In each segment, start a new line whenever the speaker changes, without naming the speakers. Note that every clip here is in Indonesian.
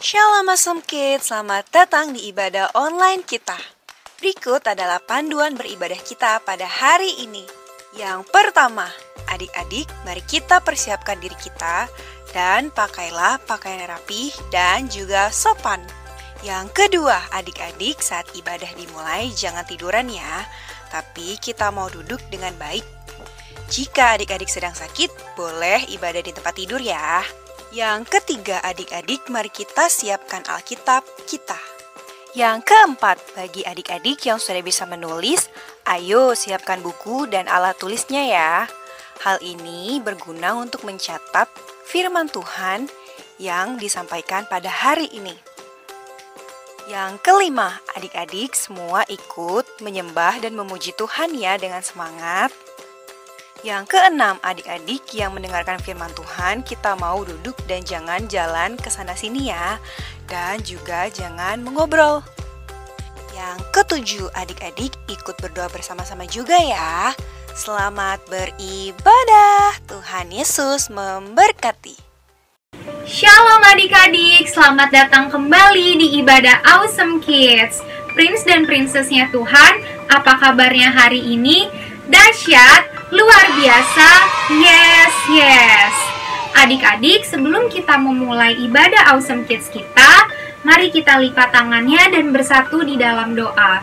Shalom Awesome Kids, selamat datang di ibadah online kita. Berikut adalah panduan beribadah kita pada hari ini. Yang pertama, adik-adik, mari kita persiapkan diri kita dan pakailah pakaian rapi dan juga sopan. Yang kedua, adik-adik, saat ibadah dimulai jangan tiduran ya, tapi kita mau duduk dengan baik. Jika adik-adik sedang sakit, boleh ibadah di tempat tidur ya. Yang ketiga, adik-adik, mari kita siapkan Alkitab kita. Yang keempat, bagi adik-adik yang sudah bisa menulis, ayo siapkan buku dan alat tulisnya ya. Hal ini berguna untuk mencatat firman Tuhan yang disampaikan pada hari ini. Yang kelima, adik-adik semua ikut menyembah dan memuji Tuhan ya dengan semangat. Yang keenam, adik-adik yang mendengarkan firman Tuhan, kita mau duduk dan jangan jalan ke sana-sini ya. Dan juga jangan mengobrol. Yang ketujuh, adik-adik ikut berdoa bersama-sama juga ya. Selamat beribadah. Tuhan Yesus memberkati.
Shalom adik-adik, selamat datang kembali di ibadah Awesome Kids. Prince dan princessnya Tuhan, apa kabarnya hari ini? Dahsyat, luar biasa, yes. Adik-adik, sebelum kita memulai ibadah Awesome Kids kita, mari kita lipat tangannya dan bersatu di dalam doa.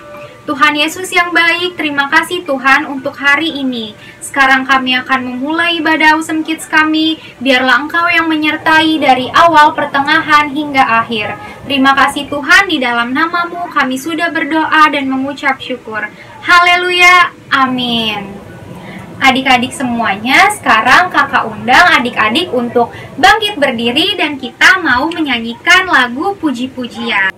Tuhan Yesus yang baik, terima kasih Tuhan untuk hari ini. Sekarang kami akan memulai ibadah Awesome Kids kami. Biarlah Engkau yang menyertai dari awal, pertengahan, hingga akhir. Terima kasih Tuhan, di dalam nama-Mu kami sudah berdoa dan mengucap syukur. Haleluya, amin. Adik-adik semuanya, sekarang kakak undang adik-adik untuk bangkit berdiri dan kita mau menyanyikan lagu puji-pujian.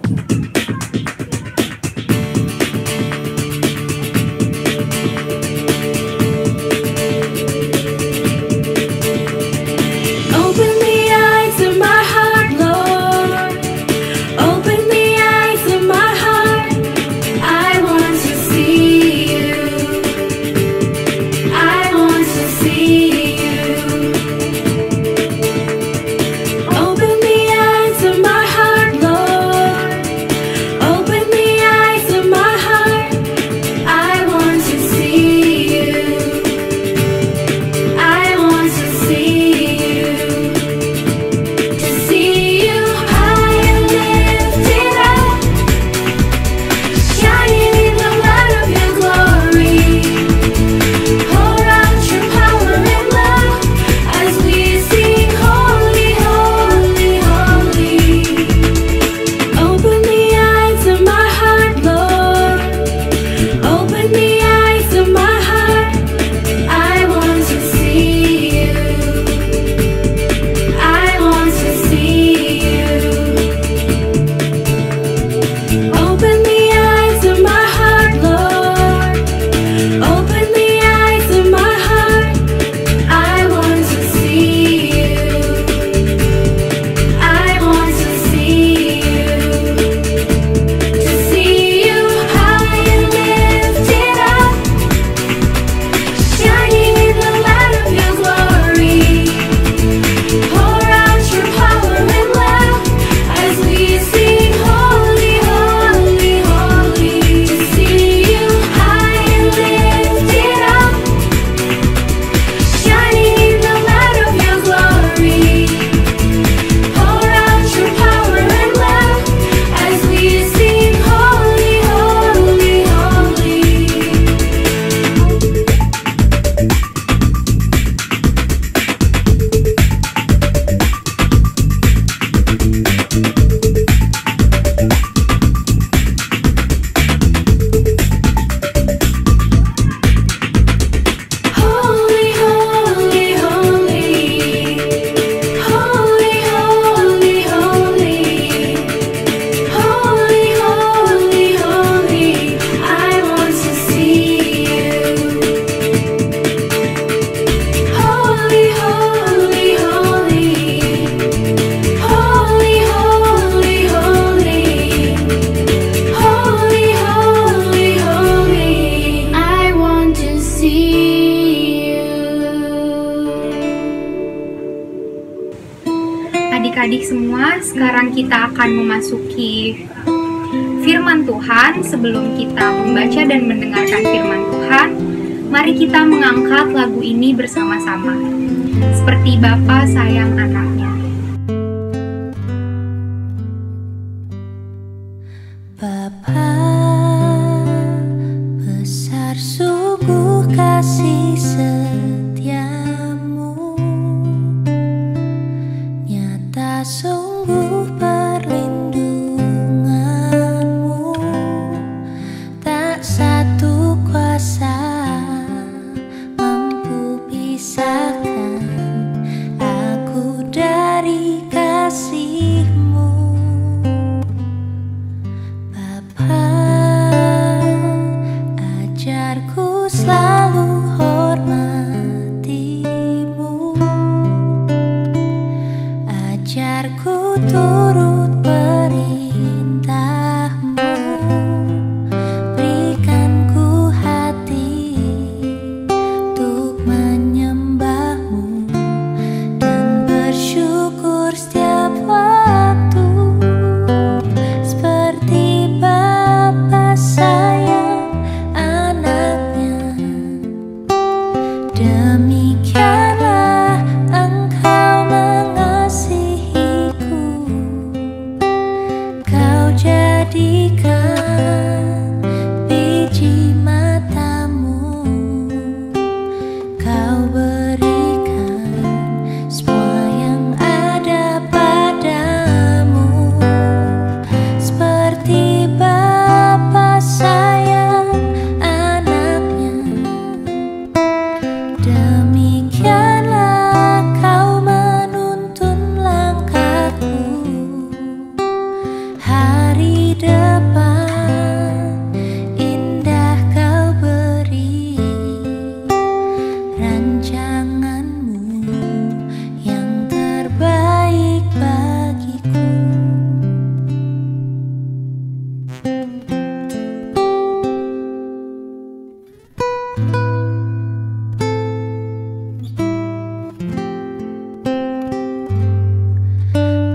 Adik-adik semua, sekarang kita akan memasuki firman Tuhan. Sebelum kita membaca dan mendengarkan firman Tuhan, mari kita mengangkat lagu ini bersama-sama. Seperti Bapa sayang anaknya.
Bapa, besar sungguh kasih setiamu, nyata sungguh perlindunganmu, tak satu kuasa mampu pisahkan aku dari kasih-Mu. Bapa, ajarku selalu hormati-Mu, ajarku turut perintah-Mu, berikan ku hati untuk menyembah-Mu dan bersyukur setiap waktu, seperti Bapa sayang anaknya. Demikianlah Engkau mengasihiku, Kau jadikan biji mata-Mu, Kau berikan semua yang ada padamu, seperti Bapa sayang anaknya. Demikianlah Kau menuntun langkahku, hari depan indah Kau beri, rancangan-Mu yang terbaik bagiku.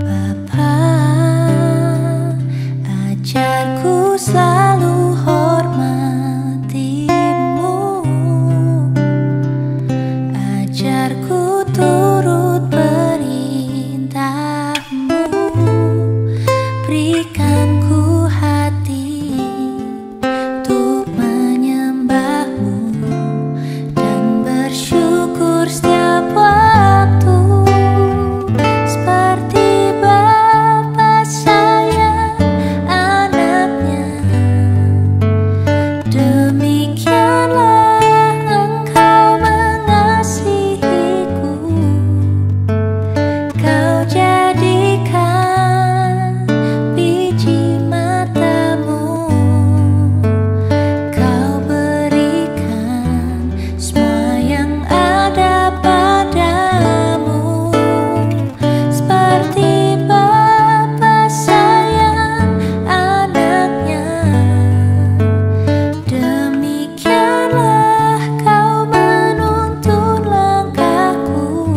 Bapa, ajarku selalu hormati-Mu, ajarku turut perintah-Mu, berikan ku hati untuk menyembah-Mu dan bersyukur setiap waktu, seperti Bapa sayang anaknya. Demikianlah Engkau mengasihiku, Kau jadikan biji mata-Mu, Kau berikan semua yang ada padamu, seperti Bapa sayang anaknya. Demikianlah Kau menuntun langkahku,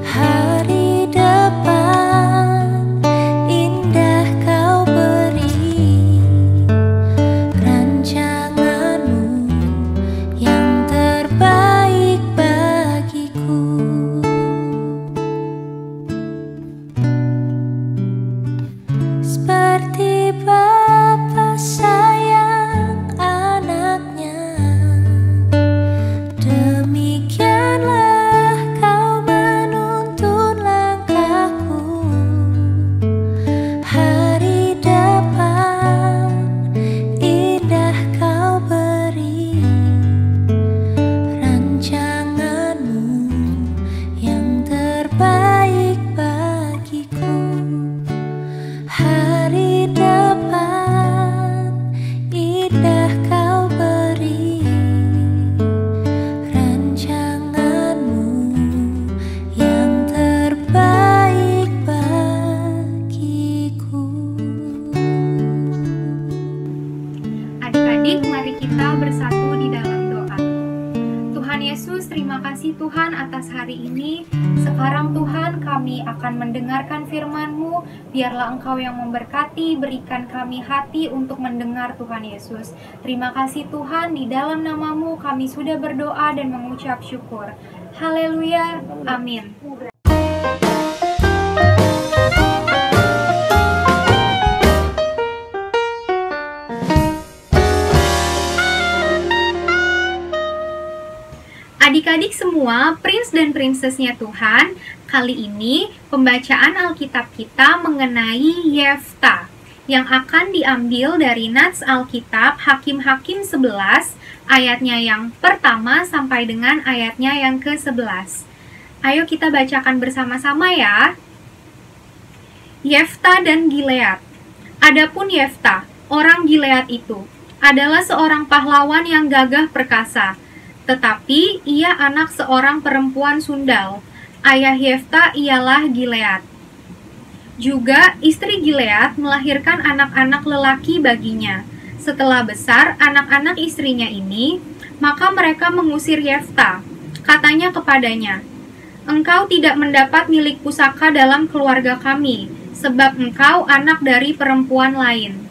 hari depan indah Kau beri, rancangan-Mu yang terbaik bagiku. Seperti Bapa sayang anaknya. Demikianlah Kau menuntun langkahku, hari depan indah Kau beri, rancangan-Mu yang terbaik bagiku. Hari depan indah Kau beri, rancangan-Mu yang terbaik bagiku.
Adik-adik, mari kita bersatu di dalam doa. Tuhan Tuhan Yesus, terima kasih Tuhan atas hari ini. Sekarang Tuhan, kami akan mendengarkan firman-Mu. Biarlah Engkau yang memberkati, berikan kami hati untuk mendengar Tuhan Yesus. Terima kasih Tuhan, di dalam nama-Mu kami sudah berdoa dan mengucap syukur. Haleluya, amin. Adik-adik semua, Prince dan Princess-nya Tuhan, kali ini pembacaan Alkitab kita mengenai Yefta yang akan diambil dari Nats Alkitab Hakim-Hakim 11 ayatnya yang pertama sampai dengan ayatnya yang ke-11. Ayo kita bacakan bersama-sama ya. Yefta dan Gilead. Adapun Yefta, orang Gilead itu, adalah seorang pahlawan yang gagah perkasa. Tetapi ia anak seorang perempuan sundal. Ayah Yefta ialah Gilead. Juga istri Gilead melahirkan anak-anak lelaki baginya. Setelah besar anak-anak istrinya ini, maka mereka mengusir Yefta. Katanya kepadanya, "Engkau tidak mendapat milik pusaka dalam keluarga kami, sebab engkau anak dari perempuan lain."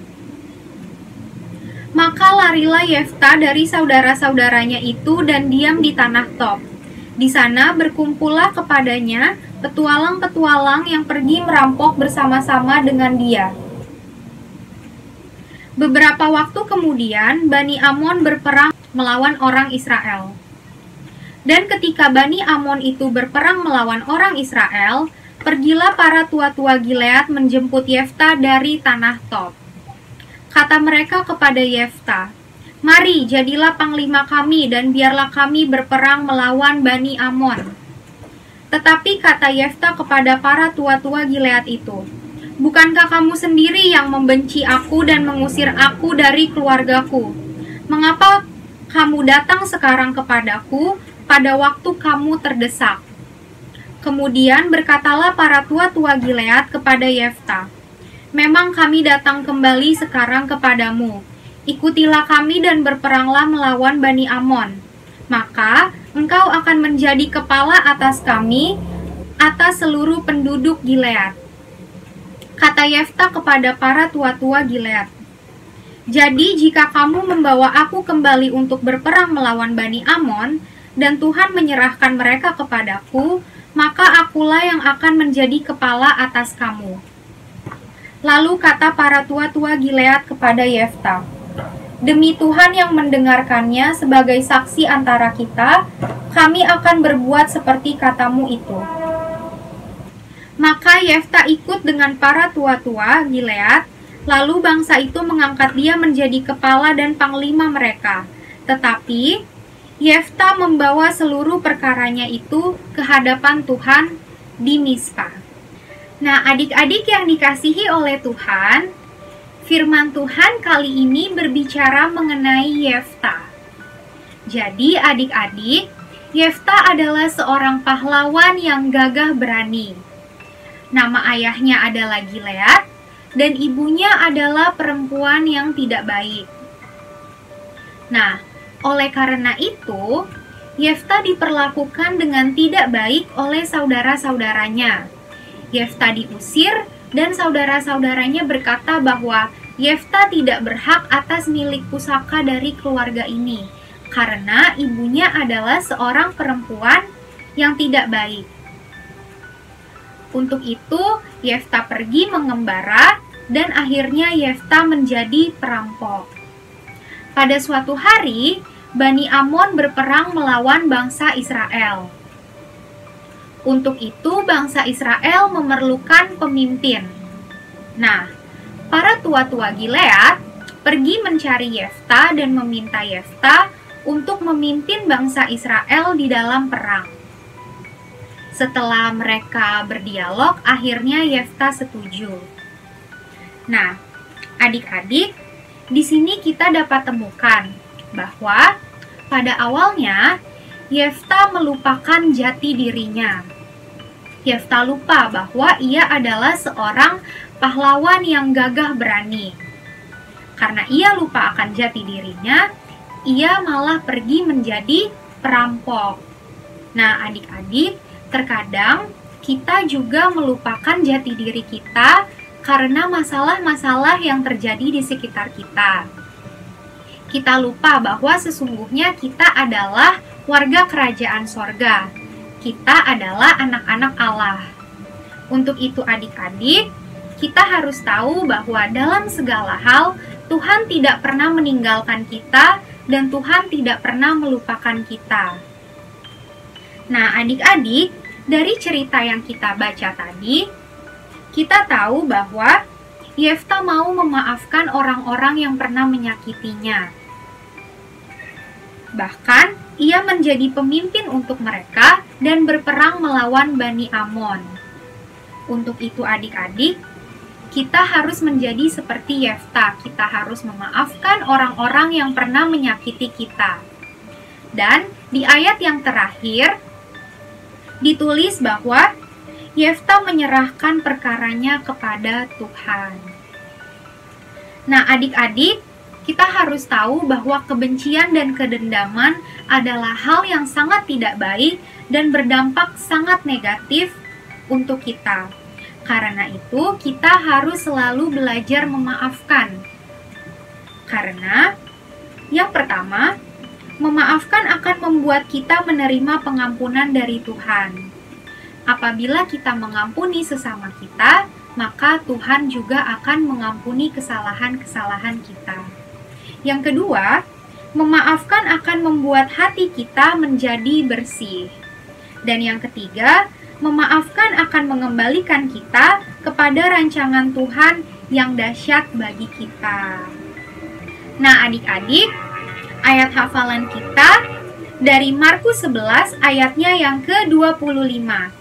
Maka larilah Yefta dari saudara-saudaranya itu dan diam di tanah Tob. Di sana berkumpullah kepadanya petualang-petualang yang pergi merampok bersama-sama dengan dia. Beberapa waktu kemudian, Bani Amon berperang melawan orang Israel. Dan ketika Bani Amon itu berperang melawan orang Israel, pergilah para tua-tua Gilead menjemput Yefta dari tanah Tob. Kata mereka kepada Yefta, "Mari, jadilah panglima kami dan biarlah kami berperang melawan Bani Amon." Tetapi kata Yefta kepada para tua-tua Gilead itu, "Bukankah kamu sendiri yang membenci aku dan mengusir aku dari keluargaku? Mengapa kamu datang sekarang kepadaku pada waktu kamu terdesak?" Kemudian berkatalah para tua-tua Gilead kepada Yefta, "Memang kami datang kembali sekarang kepadamu. Ikutilah kami dan berperanglah melawan Bani Amon. Maka engkau akan menjadi kepala atas kami, atas seluruh penduduk Gilead." Kata Yefta kepada para tua-tua Gilead, "Jadi jika kamu membawa aku kembali untuk berperang melawan Bani Amon, dan Tuhan menyerahkan mereka kepadaku, maka akulah yang akan menjadi kepala atas kamu." Lalu kata para tua-tua Gilead kepada Yefta, "Demi Tuhan yang mendengarkannya sebagai saksi antara kita, kami akan berbuat seperti katamu itu." Maka Yefta ikut dengan para tua-tua Gilead, lalu bangsa itu mengangkat dia menjadi kepala dan panglima mereka. Tetapi Yefta membawa seluruh perkaranya itu ke hadapan Tuhan di Mispa. Nah, adik-adik yang dikasihi oleh Tuhan, firman Tuhan kali ini berbicara mengenai Yefta. Jadi, adik-adik, Yefta adalah seorang pahlawan yang gagah berani. Nama ayahnya adalah Gilead, dan ibunya adalah perempuan yang tidak baik. Nah, oleh karena itu, Yefta diperlakukan dengan tidak baik oleh saudara-saudaranya. Yefta diusir dan saudara-saudaranya berkata bahwa Yefta tidak berhak atas milik pusaka dari keluarga ini karena ibunya adalah seorang perempuan yang tidak baik. Untuk itu, Yefta pergi mengembara dan akhirnya Yefta menjadi perampok. Pada suatu hari, Bani Amon berperang melawan bangsa Israel. Untuk itu, bangsa Israel memerlukan pemimpin. Nah, para tua-tua Gilead pergi mencari Yefta dan meminta Yefta untuk memimpin bangsa Israel di dalam perang. Setelah mereka berdialog, akhirnya Yefta setuju. Nah, adik-adik, di sini kita dapat temukan bahwa pada awalnya Yefta melupakan jati dirinya. Yefta lupa bahwa ia adalah seorang pahlawan yang gagah berani. Karena ia lupa akan jati dirinya, ia malah pergi menjadi perampok. Nah, adik-adik, terkadang kita juga melupakan jati diri kita karena masalah-masalah yang terjadi di sekitar kita. Kita lupa bahwa sesungguhnya kita adalah warga kerajaan sorga. Kita adalah anak-anak Allah. Untuk itu adik-adik, kita harus tahu bahwa dalam segala hal, Tuhan tidak pernah meninggalkan kita dan Tuhan tidak pernah melupakan kita. Nah, adik-adik, dari cerita yang kita baca tadi, kita tahu bahwa Yefta mau memaafkan orang-orang yang pernah menyakitinya. Bahkan, ia menjadi pemimpin untuk mereka dan berperang melawan Bani Amon. Untuk itu adik-adik, kita harus menjadi seperti Yefta. Kita harus memaafkan orang-orang yang pernah menyakiti kita. Dan di ayat yang terakhir, ditulis bahwa Yefta menyerahkan perkaranya kepada Tuhan. Nah, adik-adik, kita harus tahu bahwa kebencian dan kedendaman adalah hal yang sangat tidak baik dan berdampak sangat negatif untuk kita. Karena itu, kita harus selalu belajar memaafkan. Karena yang pertama, memaafkan akan membuat kita menerima pengampunan dari Tuhan. Apabila kita mengampuni sesama kita, maka Tuhan juga akan mengampuni kesalahan-kesalahan kita. Yang kedua, memaafkan akan membuat hati kita menjadi bersih. Dan yang ketiga, memaafkan akan mengembalikan kita kepada rancangan Tuhan yang dahsyat bagi kita. Nah, adik-adik, ayat hafalan kita dari Markus 11 ayatnya yang ke-25.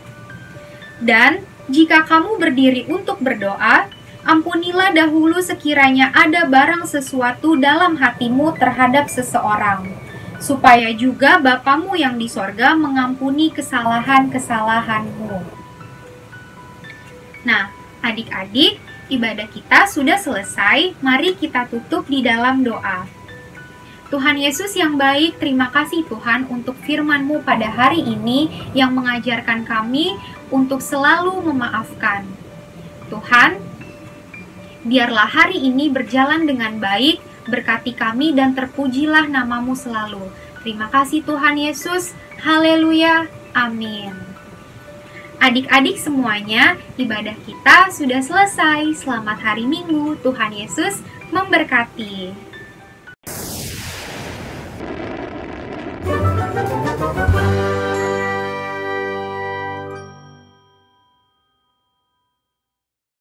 Dan jika kamu berdiri untuk berdoa, ampunilah dahulu sekiranya ada barang sesuatu dalam hatimu terhadap seseorang, supaya juga Bapamu yang di sorga mengampuni kesalahan-kesalahanmu. Nah, adik-adik, ibadah kita sudah selesai. Mari kita tutup di dalam doa. Tuhan Yesus yang baik, terima kasih Tuhan untuk firman-Mu pada hari ini yang mengajarkan kami untuk selalu memaafkan. Tuhan, biarlah hari ini berjalan dengan baik, berkati kami dan terpujilah nama-Mu selalu. Terima kasih Tuhan Yesus. Haleluya. Amin. Adik-adik semuanya, ibadah kita sudah selesai. Selamat hari Minggu. Tuhan Yesus memberkati.